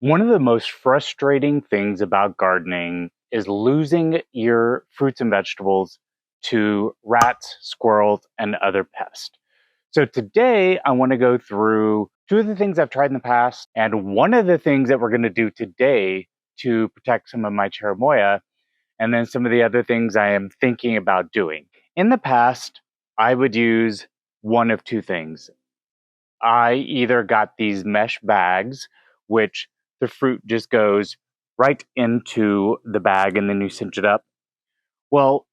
One of the most frustrating things about gardening is losing your fruits and vegetables to rats, squirrels, and other pests. So today I want to go through two of the things I've tried in the past, and one of the things that we're going to do today to protect some of my cherimoya, and then some of the other things I am thinking about doing. In the past, I would use one of two things. I either got these mesh bags, which the fruit just goes right into the bag and then you cinch it up. Well,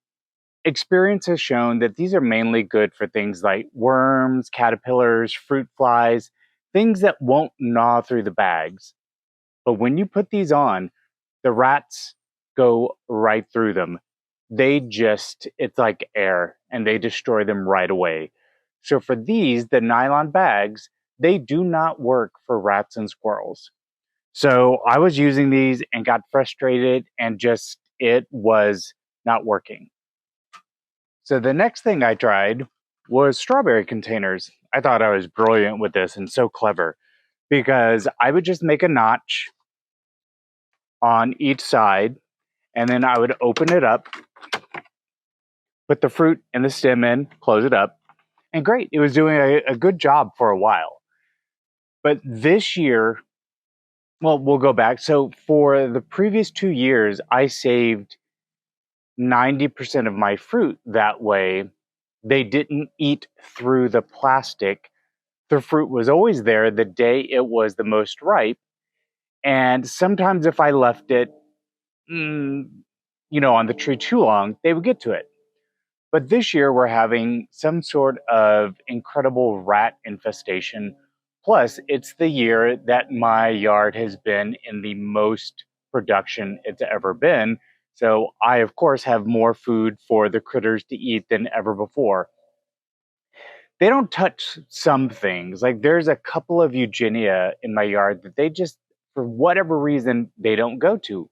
experience has shown that these are mainly good for things like worms, caterpillars, fruit flies, things that won't gnaw through the bags. But when you put these on, the rats go right through them. It's like air, and they destroy them right away. So for these, the nylon bags, they do not work for rats and squirrels. So I was using these and got frustrated and it was not working. So the next thing I tried was strawberry containers. I thought I was brilliant with this and so clever because I would just make a notch on each side and then I would open it up, put the fruit and the stem in, close it up, and great. It was doing a good job for a while. But this year, well, we'll go back. So for the previous 2 years, I saved 90% of my fruit that way. They didn't eat through the plastic. The fruit was always there the day it was the most ripe. And sometimes if I left it, on the tree too long, they would get to it. But this year we're having some sort of incredible rat infestation. Plus, it's the year that my yard has been in the most production it's ever been. So I, of course, have more food for the critters to eat than ever before. They don't touch some things. Like there's a couple of eugenia in my yard that they just, for whatever reason, they don't go to.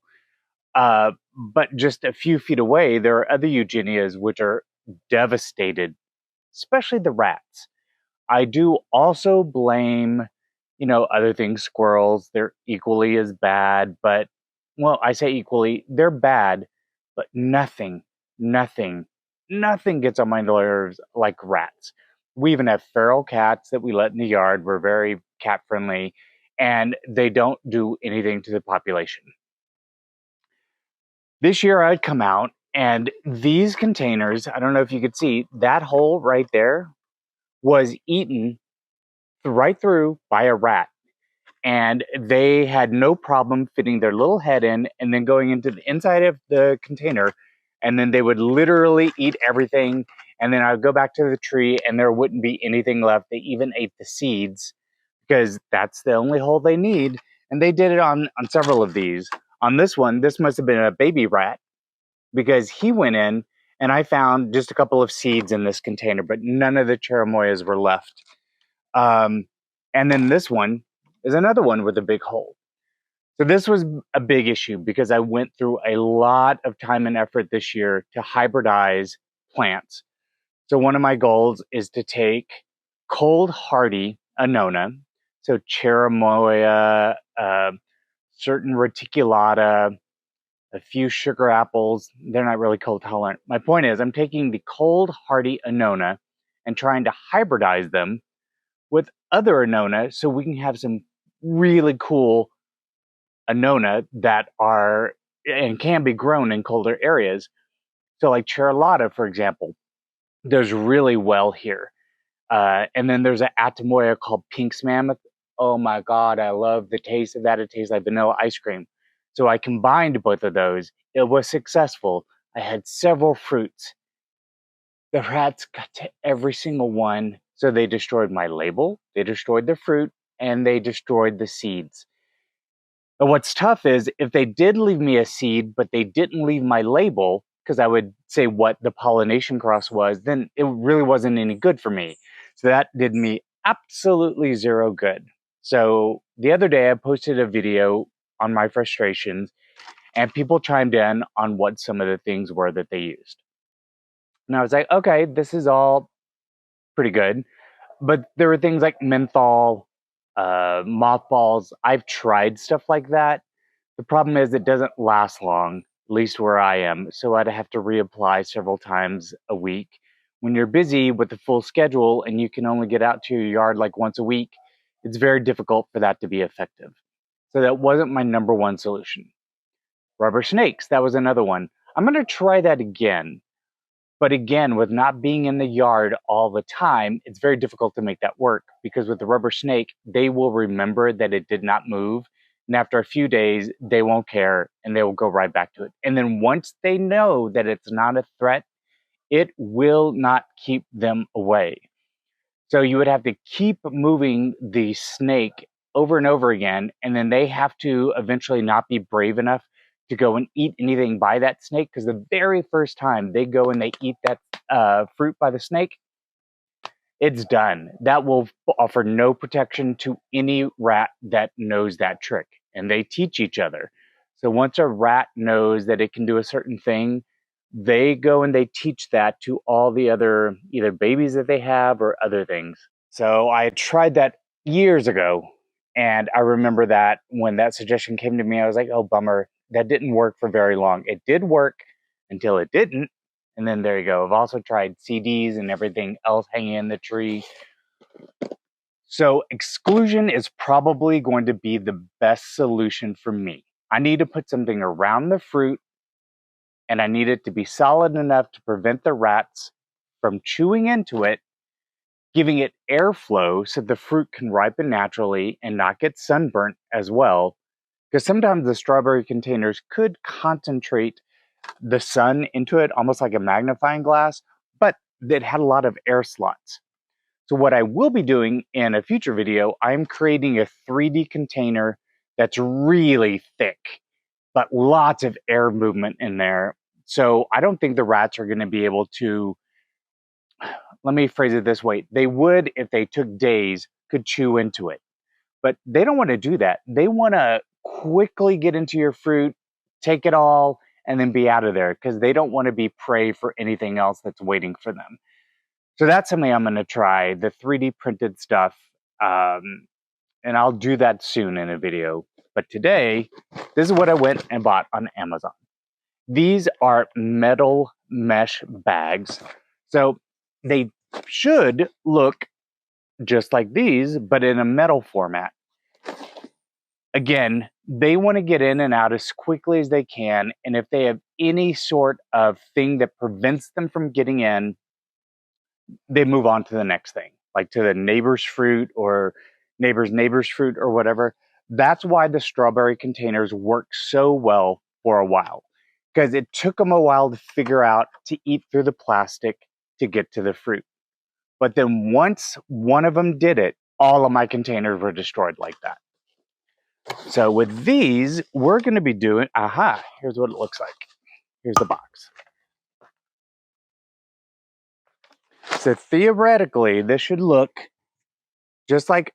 But just a few feet away, there are other eugenias which are devastated, especially the rats. I do also blame, other things, squirrels. They're equally as bad, but, well, I say equally, they're bad, but nothing, nothing gets on my nerves like rats. We even have feral cats that we let in the yard. We're very cat friendly, and they don't do anything to the population. This year I'd come out and these containers, I don't know if you could see, that hole right there was eaten right through by a rat. And they had no problem fitting their little head in and then going into the inside of the container. And then they would literally eat everything. And then I would go back to the tree and there wouldn't be anything left. They even ate the seeds because that's the only hole they need. And they did it on several of these. On this one, this must have been a baby rat because he went in and I found just a couple of seeds in this container, but none of the cherimoyas were left. And then this one is another one with a big hole. So this was a big issue because I went through a lot of time and effort this year to hybridize plants. So one of my goals is to take cold hardy Annona, so cherimoya, certain reticulata, a few sugar apples. They're not really cold tolerant. My point is I'm taking the cold hardy Annona and trying to hybridize them with other Annona so we can have some really cool Annona that are and can be grown in colder areas. So like Cherylata, for example, does really well here. And then there's an Atamoya called Pink's Mammoth. Oh my God, I love the taste of that. It tastes like vanilla ice cream. So I combined both of those. It was successful. I had several fruits. The rats got to every single one. So they destroyed my label, they destroyed the fruit, and they destroyed the seeds. But what's tough is if they did leave me a seed, but they didn't leave my label, because I would say what the pollination cross was, then it really wasn't any good for me. So that did me absolutely zero good. So the other day I posted a video on my frustrations and people chimed in on what some of the things were that they used. And I was like, okay, this is all pretty good. But there were things like menthol, mothballs. I've tried stuff like that. The problem is it doesn't last long, at least where I am. So I'd have to reapply several times a week. When you're busy with a full schedule and you can only get out to your yard like once a week, it's very difficult for that to be effective. So that wasn't my number one solution. Rubber snakes, that was another one. I'm going to try that again. But again, with not being in the yard all the time, it's very difficult to make that work because with the rubber snake, they will remember that it did not move. And after a few days, they won't care and they will go right back to it. And then once they know that it's not a threat, it will not keep them away. So you would have to keep moving the snake over and over again. And then they have to eventually not be brave enough to go and eat anything by that snake, because the very first time they go and they eat that fruit by the snake, it's done. That will offer no protection to any rat that knows that trick, and they teach each other. So once a rat knows that it can do a certain thing, they go and they teach that to all the other either babies that they have or other things. So I tried that years ago, and I remember that when that suggestion came to me, I was like, oh, bummer. That didn't work for very long. It did work until it didn't. And then there you go. I've also tried CDs and everything else hanging in the tree. So exclusion is probably going to be the best solution for me. I need to put something around the fruit, and I need it to be solid enough to prevent the rats from chewing into it, giving it airflow so the fruit can ripen naturally and not get sunburnt as well. Because sometimes the strawberry containers could concentrate the sun into it, almost like a magnifying glass, but it had a lot of air slots. So what I will be doing in a future video, I'm creating a 3D container that's really thick, but lots of air movement in there. So I don't think the rats are going to be able to, let me phrase it this way, they would, if they took days, could chew into it. But they don't want to do that. They want to quickly get into your fruit, take it all, and then be out of there because they don't want to be prey for anything else that's waiting for them. So that's something I'm going to try, the 3D printed stuff. And I'll do that soon in a video. But today, this is what I went and bought on Amazon. These are metal mesh bags. So they should look just like these, but in a metal format. Again, they want to get in and out as quickly as they can. And if they have any sort of thing that prevents them from getting in, they move on to the next thing, like to the neighbor's fruit or neighbor's fruit or whatever. That's why the strawberry containers work so well for a while, because it took them a while to figure out to eat through the plastic to get to the fruit. But then once one of them did it, all of my containers were destroyed like that. So with these, we're going to be doing, here's what it looks like. Here's the box. So theoretically, this should look just like,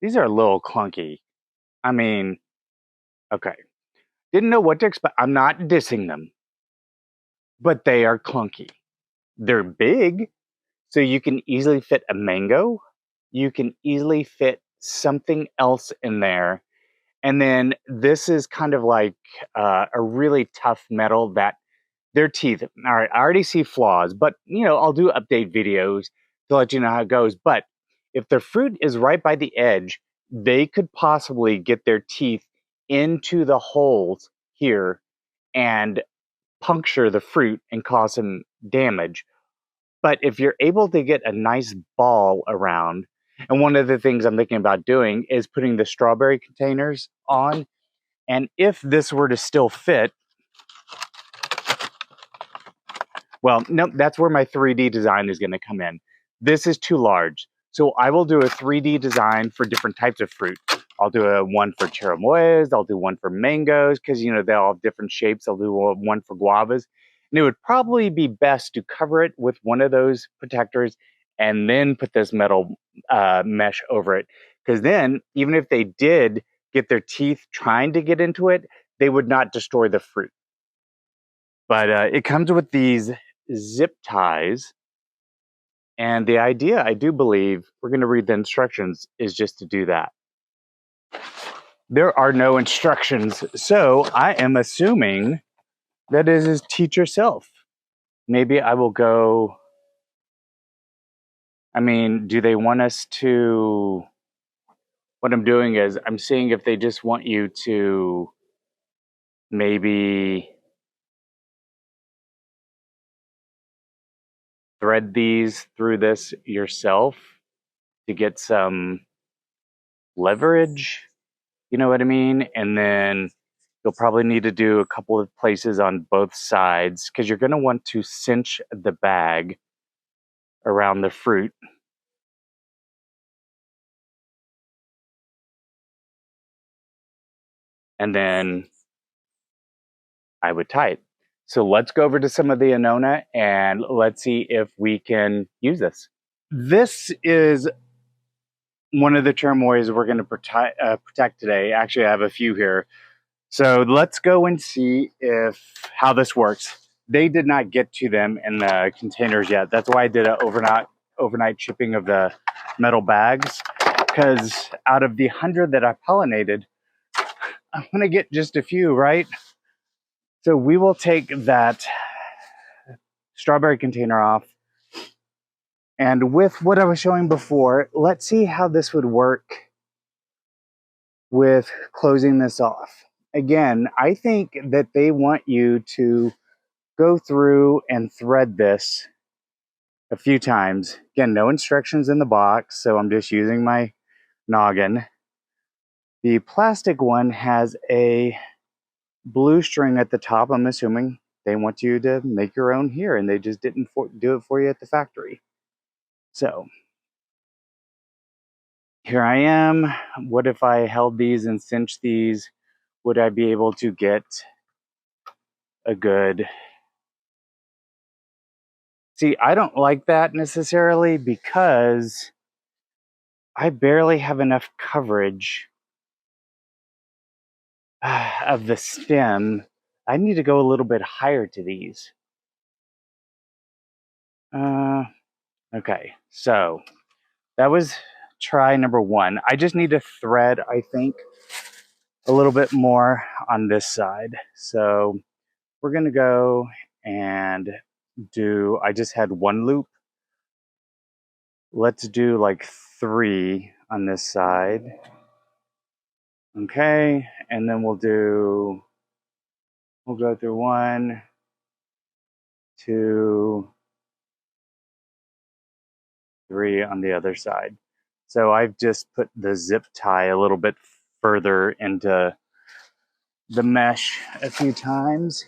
these are a little clunky. I mean, okay. Didn't know what to expect. I'm not dissing them, but they are clunky. They're big, so you can easily fit a mango. You can easily fit something else in there. And then this is kind of like a really tough metal that their teeth. All right, I already see flaws, but I'll do update videos to let you know how it goes. But if the fruit is right by the edge, they could possibly get their teeth into the holes here and puncture the fruit and cause some damage. But if you're able to get a nice ball around, and one of the things I'm thinking about doing is putting the strawberry containers on, and if this were to still fit, well, no, that's where my 3D design is going to come in. This is too large. So I will do a 3D design for different types of fruit. I'll do one for cherimoyas. I'll do one for mangoes because, they all have different shapes. I'll do one for guavas. And it would probably be best to cover it with one of those protectors and then put this metal mesh over it. Because then, even if they did get their teeth trying to get into it, they would not destroy the fruit. But it comes with these zip ties, And the idea, I do believe, we're going to read the instructions, is just to do that. There are no instructions, so I am assuming that it is teach yourself. Maybe I will go. I mean, do they want us to? What I'm doing is I'm seeing if they just want you to maybe thread these through this yourself to get some leverage. You know what I mean? And then you'll probably need to do a couple of places on both sides because you're going to want to cinch the bag around the fruit. And then I would tie it. So let's go over to some of the Annona and let's see if we can use this. This is one of the cherimoyas we're going to protect today. Actually, I have a few here. So let's go and see how this works. They did not get to them in the containers yet. That's why I did an overnight shipping of the metal bags, because out of the 100 that I pollinated, I'm going to get just a few, right? So we will take that strawberry container off. And with what I was showing before, let's see how this would work with closing this off. Again, I think that they want you to go through and thread this a few times. Again, no instructions in the box, so I'm just using my noggin. The plastic one has a blue string at the top. I'm assuming they want you to make your own here, and they just didn't do it for you at the factory. So here I am. What if I held these and cinched these? Would I be able to get a good... See, I don't like that necessarily because I barely have enough coverage of the stem. I need to go a little bit higher to these. Okay, so that was try number one. I just need to thread, I think, a little bit more on this side. So we're gonna go and do, I just had one loop. Let's do like 3 on this side. Okay, and then we'll go through 1, 2, 3 on the other side. So I've just put the zip tie a little bit further into the mesh a few times.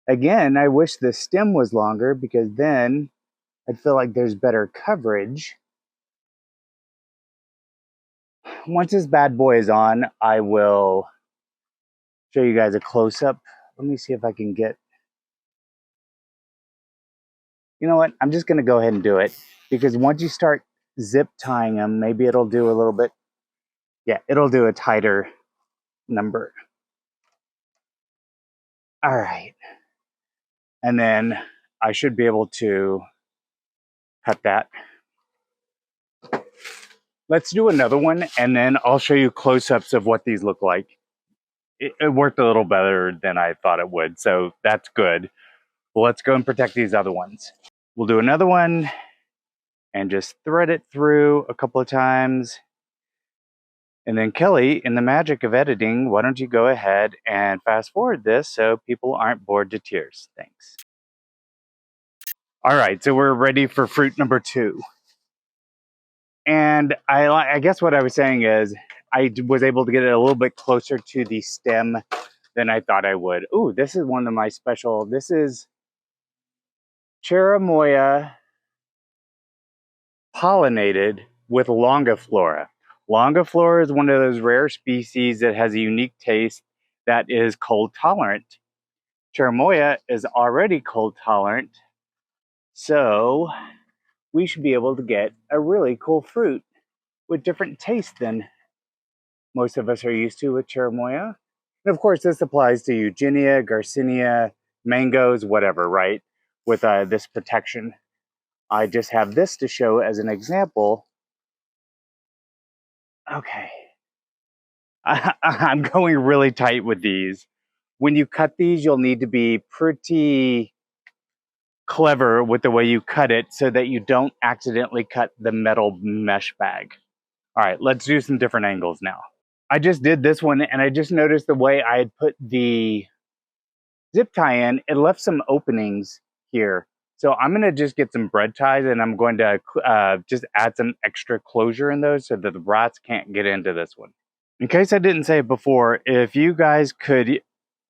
Again, I wish the stem was longer because then I'd feel like there's better coverage. Once this bad boy is on, I will show you guys a close-up. Let me see if I can get... You know what? I'm just going to go ahead and do it because once you start zip tying them, maybe it'll do a little bit... Yeah, it'll do a tighter number. All right. And then I should be able to cut that. Let's do another one, and then I'll show you close-ups of what these look like. It worked a little better than I thought it would, so that's good. Well, let's go and protect these other ones. We'll do another one and just thread it through a couple of times. And then Kelly, in the magic of editing, why don't you go ahead and fast forward this so people aren't bored to tears. Thanks. All right, so we're ready for fruit number 2. And I guess what I was saying is I was able to get it a little bit closer to the stem than I thought I would. Ooh, this is one of my special. This is cherimoya pollinated with longiflora. Longiflora is one of those rare species that has a unique taste that is cold tolerant. Cherimoya is already cold tolerant, so we should be able to get a really cool fruit with different taste than most of us are used to with cherimoya. And of course, this applies to Eugenia, Garcinia, mangoes, whatever, right? with this protection. I just have this to show as an example. Okay. I'm going really tight with these. When you cut these, you'll need to be pretty clever with the way you cut it so that you don't accidentally cut the metal mesh bag. All right, let's do some different angles now. I just did this one and I just noticed the way I had put the zip tie in, it left some openings here. So I'm gonna just get some bread ties and I'm going to just add some extra closure in those so that the rats can't get into this one. In case I didn't say it before, if you guys could,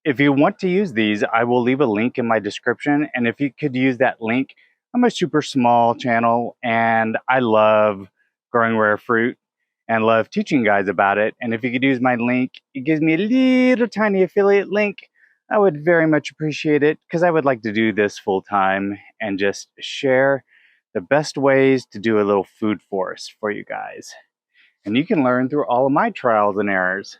if you want to use these, I will leave a link in my description. And if you could use that link, I'm a super small channel and I love growing rare fruit and love teaching guys about it. And if you could use my link, it gives me a little tiny affiliate link. I would very much appreciate it because I would like to do this full time and just share the best ways to do a little food forest for you guys. And you can learn through all of my trials and errors.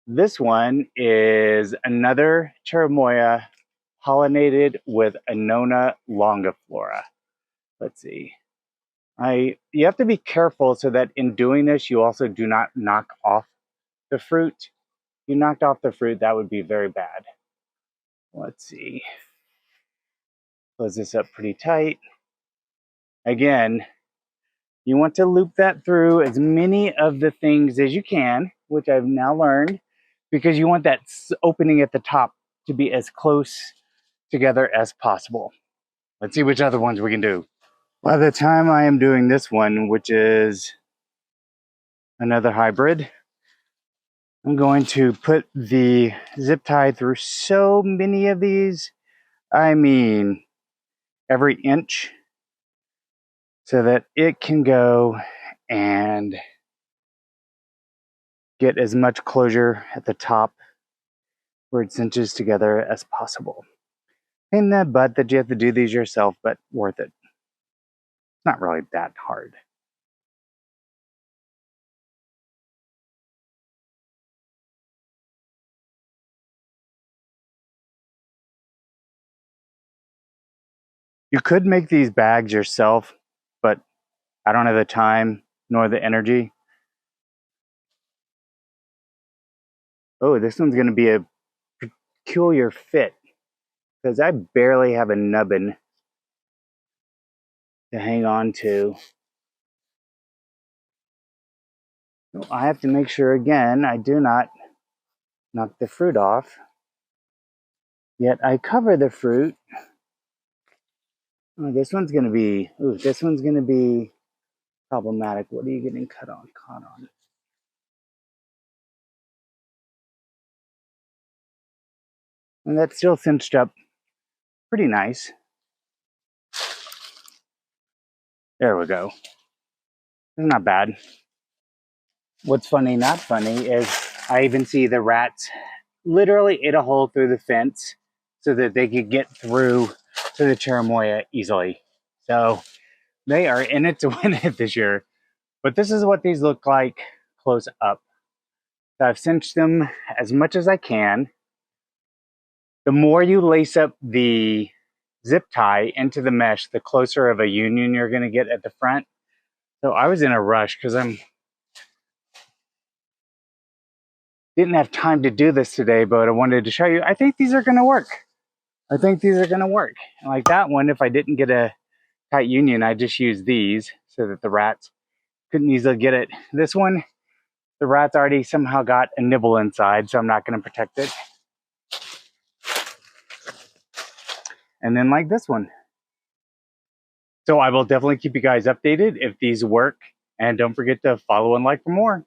This one is another cherimoya pollinated with Annona longiflora. Let's see. You have to be careful so that in doing this, you also do not knock off the fruit. If you knocked off the fruit, that would be very bad. Let's see. Close this up pretty tight. Again, you want to loop that through as many of the things as you can, which I've now learned, because you want that opening at the top to be as close together as possible. Let's see which other ones we can do. By the time I am doing this one, which is another hybrid, I'm going to put the zip tie through so many of these. I mean, every inch, so that it can go and get as much closure at the top where it cinches together as possible. Pain in the butt that you have to do these yourself, but worth it. It's not really that hard. You could make these bags yourself, but I don't have the time nor the energy. Oh, this one's going to be a peculiar fit because I barely have a nubbin to hang on to. So I have to make sure again I do not knock the fruit off. Yet I cover the fruit. Oh, this one's going to be problematic. What are you getting caught on? And that's still cinched up pretty nice. There we go. It's not bad. What's funny, not funny, is I even see the rats literally ate a hole through the fence so that they could get through to the cherimoya easily. So they are in it to win it this year. But this is what these look like close up. So I've cinched them as much as I can. The more you lace up the zip tie into the mesh, the closer of a union you're going to get at the front. So I was in a rush because didn't have time to do this today, but I wanted to show you. I think these are going to work. And like that one, if I didn't get a tight union, I just used these so that the rats couldn't easily get it. This one, the rats already somehow got a nibble inside, so I'm not going to protect it. And then like this one. So I will definitely keep you guys updated if these work. And don't forget to follow and like for more.